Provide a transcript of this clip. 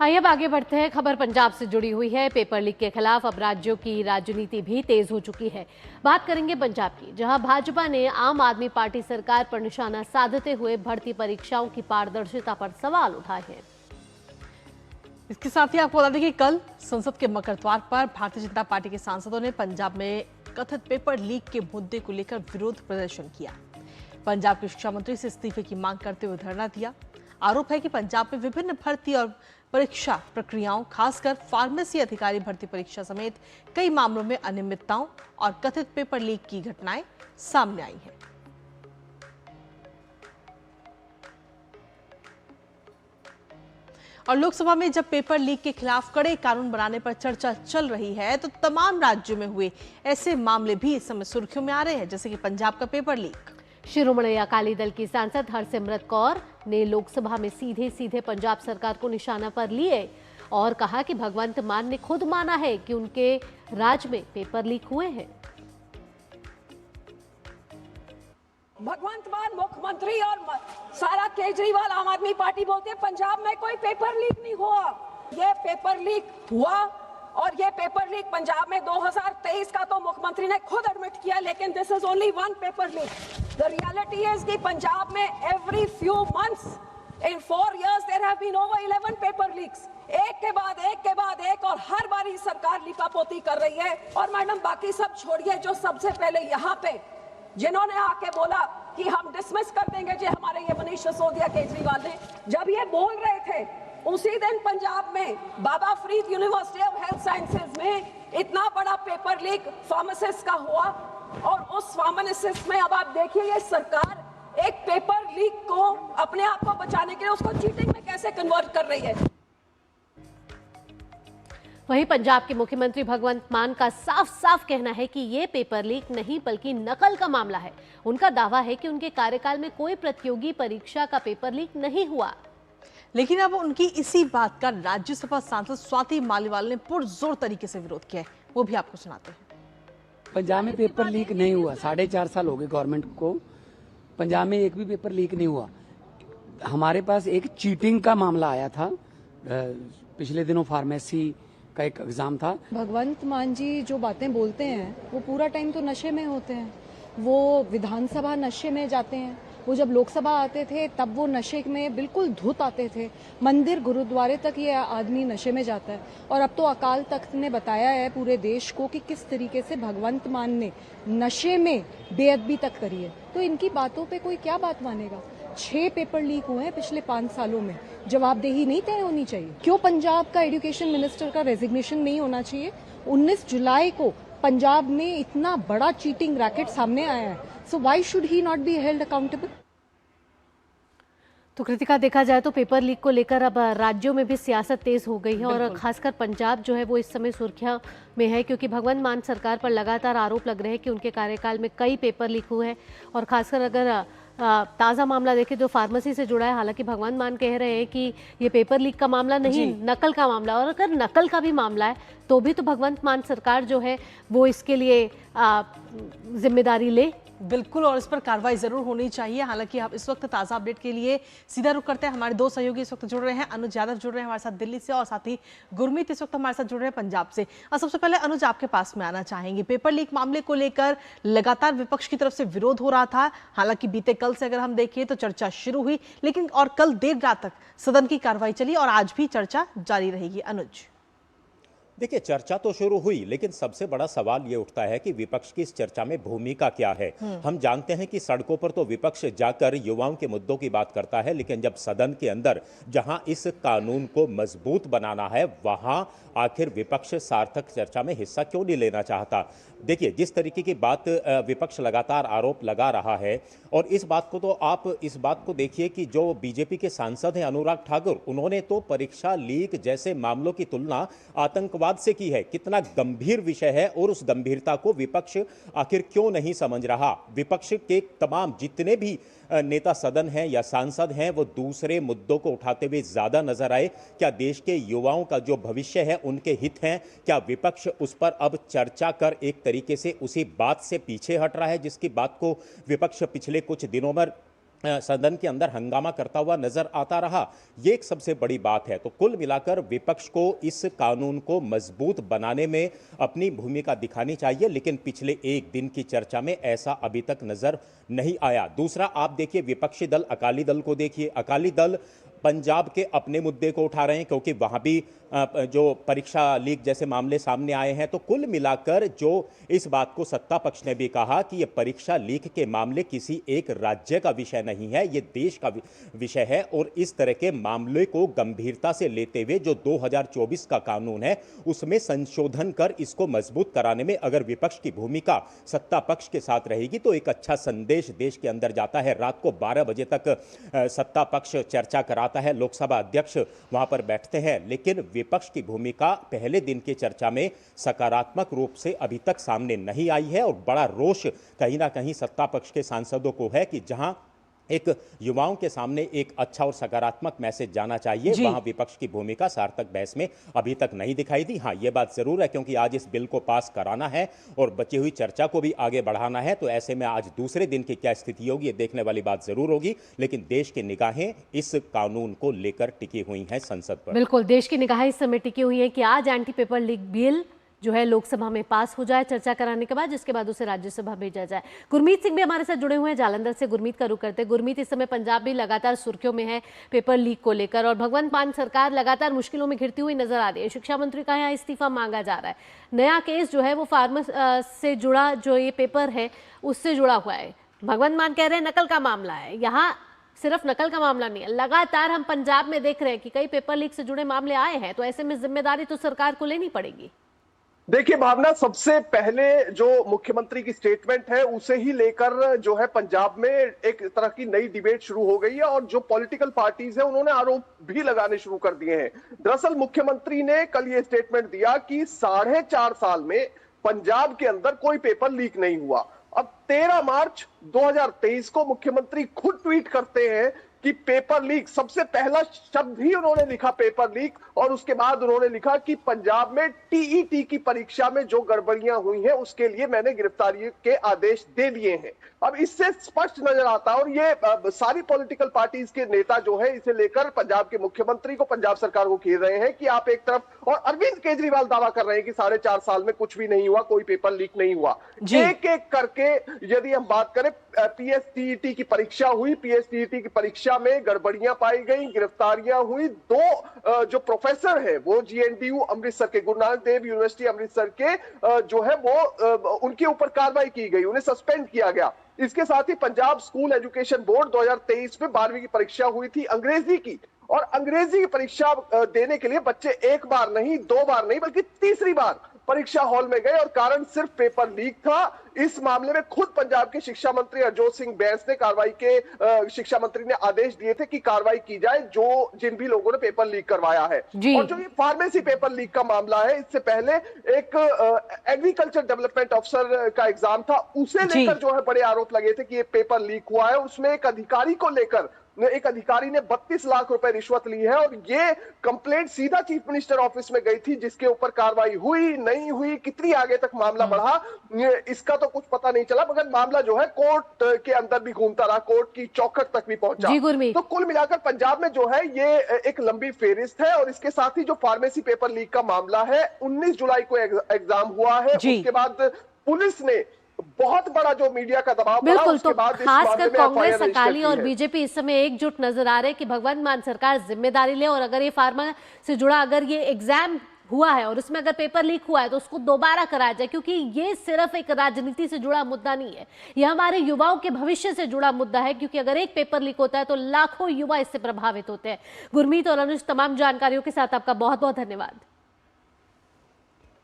आइए अब आगे बढ़ते हैं। खबर पंजाब से जुड़ी हुई है। पेपर लीक के खिलाफ अब राज्यों की राजनीति भी तेज हो चुकी है। बात करेंगे पंजाब की, जहां भाजपा ने आम आदमी पार्टी सरकार पर निशाना साधते हुए भर्ती परीक्षाओं की पारदर्शिता पर सवाल उठाए हैं। इसके साथ ही आपको बता दें कि कल संसद के मकर द्वार पर भारतीय जनता पार्टी के सांसदों ने पंजाब में कथित पेपर लीक के मुद्दे को लेकर विरोध प्रदर्शन किया। पंजाब के शिक्षा मंत्री से इस्तीफे की मांग करते हुए धरना दिया। आरोप है कि पंजाब में विभिन्न भर्ती और परीक्षा प्रक्रियाओं, खासकर फार्मेसी अधिकारी भर्ती परीक्षा समेत कई मामलों में अनियमितताओं और कथित पेपर लीक की घटनाएं सामने आई हैं। और लोकसभा में जब पेपर लीक के खिलाफ कड़े कानून बनाने पर चर्चा चल रही है, तो तमाम राज्यों में हुए ऐसे मामले भी इस समय सुर्खियों में आ रहे हैं, जैसे कि पंजाब का पेपर लीक। शिरोमणि अकाली दल की सांसद हरसिमरत कौर ने लोकसभा में सीधे सीधे पंजाब सरकार को निशाना पर लिए और कहा कि भगवंत मान ने खुद माना है कि उनके राज में पेपर लीक हुए हैं। भगवंत मान मुख्यमंत्री और सारा केजरीवाल आम आदमी पार्टी बोलते हैं पंजाब में कोई पेपर लीक नहीं हुआ। ये पेपर लीक हुआ और ये पेपर लीक पंजाब में 2023 का तो मुख्यमंत्री ने खुद एडमिट किया, लेकिन this is only one paper leak. The reality is कि पंजाब में every few months in 4 years there have been over 11 paper leaks, एक के बाद एक, और हर बार ही सरकार लिपापोती कर रही है। और मैडम बाकी सब छोड़िए, जो सबसे पहले यहाँ पे जिन्होंने आके बोला कि हम डिसमिस कर देंगे, जो हमारे ये मनीष सिसोदिया केजरीवाल ने जब ये बोल रहे थे, उसी दिन पंजाब में Baba Farid university of health sciences में इतना बड़ा पेपर लीक फार्मासिस्ट का हुआ। और उस फार्मासिस्ट में अब आप देखिए, ये सरकार एक पेपर लीक को अपने आप को बचाने के लिए उसको चीटिंग में कैसे कन्वर्ट कर रही है। वहीं पंजाब के मुख्यमंत्री भगवंत मान का साफ साफ कहना है कि ये पेपर लीक नहीं बल्कि नकल का मामला है। उनका दावा है कि उनके कार्यकाल में कोई प्रतियोगी परीक्षा का पेपर लीक नहीं हुआ। लेकिन अब उनकी इसी बात का राज्यसभा सांसद स्वाति मालीवाल ने पुरजोर तरीके से विरोध किया है, वो भी आपको सुनाते हैं। पंजाब में पेपर लीक नहीं हुआ। 4.5 साल हो गए गवर्नमेंट को, पंजाब में एक भी पेपर लीक नहीं हुआ। हमारे पास एक चीटिंग का मामला आया था पिछले दिनों, फार्मेसी का एक एग्जाम था। भगवंत मान जी जो बातें बोलते हैं वो पूरा टाइम तो नशे में होते हैं। वो विधानसभा नशे में जाते हैं, वो जब लोकसभा आते थे तब वो नशे में बिल्कुल धुत आते थे। मंदिर गुरुद्वारे तक ये आदमी नशे में जाता है। और अब तो अकाल तख्त ने बताया है पूरे देश को कि किस तरीके से भगवंत मान ने नशे में बेअदबी तक करी है। तो इनकी बातों पे कोई क्या बात मानेगा। 6 पेपर लीक हुए हैं पिछले 5 सालों में। जवाबदेही नहीं तय होनी चाहिए? क्यों पंजाब का एजुकेशन मिनिस्टर का रेजिग्नेशन नहीं होना चाहिए? 19 जुलाई को पंजाब में इतना बड़ा चीटिंग रैकेट सामने आया है, so why should he not be held accountable? तो कृतिका, देखा जाए तो पेपर लीक को लेकर अब राज्यों में भी सियासत तेज हो गई है और खासकर पंजाब जो है वो इस समय सुर्खियों में है, क्योंकि भगवंत मान सरकार पर लगातार आरोप लग रहे हैं कि उनके कार्यकाल में कई पेपर लीक हुए हैं। और खासकर अगर ताज़ा मामला देखें जो फार्मेसी से जुड़ा है, हालांकि भगवंत मान कह रहे हैं कि ये पेपर लीक का मामला नहीं, नकल का मामला। और अगर नकल का भी मामला है तो भी तो भगवंत मान सरकार जो है वो इसके लिए जिम्मेदारी ले। बिल्कुल, और इस पर कार्रवाई जरूर होनी चाहिए। हालांकि आप इस वक्त ताज़ा अपडेट के लिए सीधा रुख करते हैं। हमारे 2 सहयोगी इस वक्त जुड़ रहे हैं। अनुज यादव जुड़ रहे हैं हमारे साथ दिल्ली से, और साथ ही गुरमीत इस वक्त हमारे साथ जुड़ रहे हैं पंजाब से। और सबसे पहले अनुज, आपके पास में आना चाहेंगे। पेपर लीक मामले को लेकर लगातार विपक्ष की तरफ से विरोध हो रहा था। हालांकि बीते कल से अगर हम देखें तो चर्चा शुरू हुई, लेकिन और कल देर रात तक सदन की कार्रवाई चली और आज भी चर्चा जारी रहेगी। अनुज, देखिए, चर्चा तो शुरू हुई, लेकिन सबसे बड़ा सवाल ये उठता है कि विपक्ष की इस चर्चा में भूमिका क्या है। हम जानते हैं कि सड़कों पर तो विपक्ष जाकर युवाओं के मुद्दों की बात करता है, लेकिन जब सदन के अंदर जहां इस कानून को मजबूत बनाना है, वहां आखिर विपक्ष सार्थक चर्चा में हिस्सा क्यों नहीं लेना चाहता। देखिए, जिस तरीके की बात विपक्ष लगातार आरोप लगा रहा है, और इस बात को तो आप इस बात को देखिए कि जो बीजेपी के सांसद हैं अनुराग ठाकुर, उन्होंने तो परीक्षा लीक जैसे मामलों की तुलना आतंकवाद से की है। कितना गंभीर विषय है और उस गंभीरता को विपक्ष आखिर क्यों नहीं समझ रहा। विपक्ष के तमाम जितने भी नेता सदन हैं या सांसद हैं, वो दूसरे मुद्दों को उठाते हुए ज्यादा नजर आए। क्या देश के युवाओं का जो भविष्य है उनके हित हैं? क्या विपक्ष उस पर अब चर्चा कर एक तरीके से उसी बात से पीछे हट रहा है जिसकी बात को विपक्ष पिछले कुछ दिनों में सदन के अंदर हंगामा करता हुआ नजर आता रहा। ये एक सबसे बड़ी बात है। तो कुल मिलाकर विपक्ष को इस कानून को मजबूत बनाने में अपनी भूमिका दिखानी चाहिए, लेकिन पिछले एक दिन की चर्चा में ऐसा अभी तक नजर नहीं आया। दूसरा, आप देखिए विपक्षी दल अकाली दल को देखिए। अकाली दल पंजाब के अपने मुद्दे को उठा रहे हैं क्योंकि वहां भी जो परीक्षा लीक जैसे मामले सामने आए हैं। तो कुल मिलाकर जो इस बात को सत्ता पक्ष ने भी कहा कि ये परीक्षा लीक के मामले किसी एक राज्य का विषय नहीं है, ये देश का विषय है, और इस तरह के मामले को गंभीरता से लेते हुए जो 2024 का कानून है उसमें संशोधन कर इसको मजबूत कराने में अगर विपक्ष की भूमिका सत्ता पक्ष के साथ रहेगी तो एक अच्छा संदेश देश के अंदर जाता है। रात को 12 बजे तक सत्ता पक्ष चर्चा कराता है, लोकसभा अध्यक्ष वहां पर बैठते हैं, लेकिन विपक्ष की भूमिका पहले दिन की चर्चा में सकारात्मक रूप से अभी तक सामने नहीं आई है। और बड़ा रोष कहीं ना कहीं सत्ता पक्ष के सांसदों को है कि जहां एक युवाओं के सामने एक अच्छा और सकारात्मक मैसेज जाना चाहिए, वहां विपक्ष की भूमिका सार्थक बहस में अभी तक नहीं दिखाई दी। हां, यह बात जरूर है क्योंकि आज इस बिल को पास कराना है और बची हुई चर्चा को भी आगे बढ़ाना है, तो ऐसे में आज दूसरे दिन की क्या स्थिति होगी ये देखने वाली बात जरूर होगी। लेकिन देश की निगाहें इस कानून को लेकर टिकी हुई हैं संसद पर। बिल्कुल, देश की निगाहें इस समय टिकी हुई है कि आज एंटी पेपर लीक बिल जो है लोकसभा में पास हो जाए चर्चा कराने के बाद, जिसके बाद उसे राज्यसभा भेजा जाए। गुरमीत सिंह भी हमारे साथ जुड़े हुए हैं जालंधर से। गुरमीत का रुख करते हैं। गुरमीत, इस समय पंजाब भी लगातार सुर्खियों में है पेपर लीक को लेकर और भगवंत मान सरकार लगातार मुश्किलों में घिरती हुई नजर आ रही है। शिक्षा मंत्री का यहाँ इस्तीफा मांगा जा रहा है। नया केस जो है वो फार्मर से जुड़ा, जो ये पेपर है उससे जुड़ा हुआ है। भगवंत मान कह रहे हैं नकल का मामला है। यहाँ सिर्फ नकल का मामला नहीं है, लगातार हम पंजाब में देख रहे हैं कि कई पेपर लीक से जुड़े मामले आए हैं, तो ऐसे में जिम्मेदारी तो सरकार को लेनी पड़ेगी। देखिए भावना, सबसे पहले जो मुख्यमंत्री की स्टेटमेंट है उसे ही लेकर जो है पंजाब में एक तरह की नई डिबेट शुरू हो गई है और जो पॉलिटिकल पार्टीज हैं उन्होंने आरोप भी लगाने शुरू कर दिए हैं। दरअसल मुख्यमंत्री ने कल ये स्टेटमेंट दिया कि 4.5 साल में पंजाब के अंदर कोई पेपर लीक नहीं हुआ। अब 13 मार्च 2023 को मुख्यमंत्री खुद ट्वीट करते हैं कि पेपर लीक, सबसे पहला शब्द ही उन्होंने लिखा पेपर लीक, और उसके बाद उन्होंने लिखा कि पंजाब में टीईटी की परीक्षा में जो गड़बड़ियां हुई हैं उसके लिए मैंने गिरफ्तारी के आदेश दे दिए हैं। अब इससे स्पष्ट नजर आता है, और ये सारी पॉलिटिकल पार्टीज के नेता जो है इसे लेकर पंजाब के मुख्यमंत्री को, पंजाब सरकार को घेर रहे हैं कि आप एक तरफ, और अरविंद केजरीवाल दावा कर रहे हैं कि 4.5 साल में कुछ भी नहीं हुआ, कोई पेपर लीक नहीं हुआ। एक एक करके यदि हम बात करें, पीएसटीईटी की परीक्षा हुई, पीएसटीईटी की परीक्षा में गड़बड़ियां पाई गई, गिरफ्तारियां हुई। 2 जो प्रोफेसर है वो जीएनडीयू अमृतसर के, गुरु नानक देव यूनिवर्सिटी अमृतसर के जो है वो उनके ऊपर कार्रवाई की गई, उन्हें सस्पेंड किया गया। इसके साथ ही पंजाब स्कूल एजुकेशन बोर्ड 2023 में 12वीं की परीक्षा हुई थी अंग्रेजी की, और अंग्रेजी की परीक्षा देने के लिए बच्चे एक बार नहीं, 2 बार नहीं, बल्कि तीसरी बार परीक्षा हॉल में गए और कारण सिर्फ पेपर लीक था। इस मामले में खुद पंजाब के शिक्षा मंत्री हरजोत सिंह बैंस ने कार्रवाई के शिक्षा मंत्री ने आदेश दिए थे कि कार्रवाई की जाए जो जिन भी लोगों ने पेपर लीक करवाया है। और जो ये फार्मेसी पेपर लीक का मामला है, इससे पहले एक एग्रीकल्चर डेवलपमेंट अफसर का एग्जाम था, उसे लेकर जो है बड़े आरोप लगे थे कि ये पेपर लीक हुआ है। उसमें एक अधिकारी को लेकर एक अधिकारी ने 32 लाख रुपए रिश्वत ली है, और ये कंप्लेंट सीधा चीफ मिनिस्टर ऑफिस में गई थी, जिसके ऊपर कार्रवाई हुई नहीं हुई, कितनी आगे तक मामला बढ़ा इसका तो कुछ पता नहीं चला, मगर मामला जो है कोर्ट के अंदर भी घूमता रहा, कोर्ट की चौखट तक भी पहुंचा। तो कुल मिलाकर पंजाब में जो है ये एक लंबी फेरिस्त है। और इसके साथ ही जो फार्मेसी पेपर लीक का मामला है, 19 जुलाई को एग्जाम हुआ है, उसके बाद पुलिस ने बहुत बड़ा जो मीडिया का दबाव पड़ा, उसके बाद खासकर कांग्रेस, अकाली और बीजेपी इस समय एकजुट नजर आ रहे हैं कि भगवंत मान सरकार जिम्मेदारी ले, और अगर ये फार्मा से जुड़ा अगर ये एग्जाम हुआ है और उसमें अगर पेपर लीक हुआ है तो उसको दोबारा कराया जाए, क्योंकि ये सिर्फ एक राजनीति से जुड़ा मुद्दा नहीं है, ये हमारे युवाओं के भविष्य से जुड़ा मुद्दा है, क्योंकि अगर एक पेपर लीक होता है तो लाखों युवा इससे प्रभावित होते हैं। गुरमीत और अनुज, तमाम जानकारियों के साथ आपका बहुत बहुत धन्यवाद।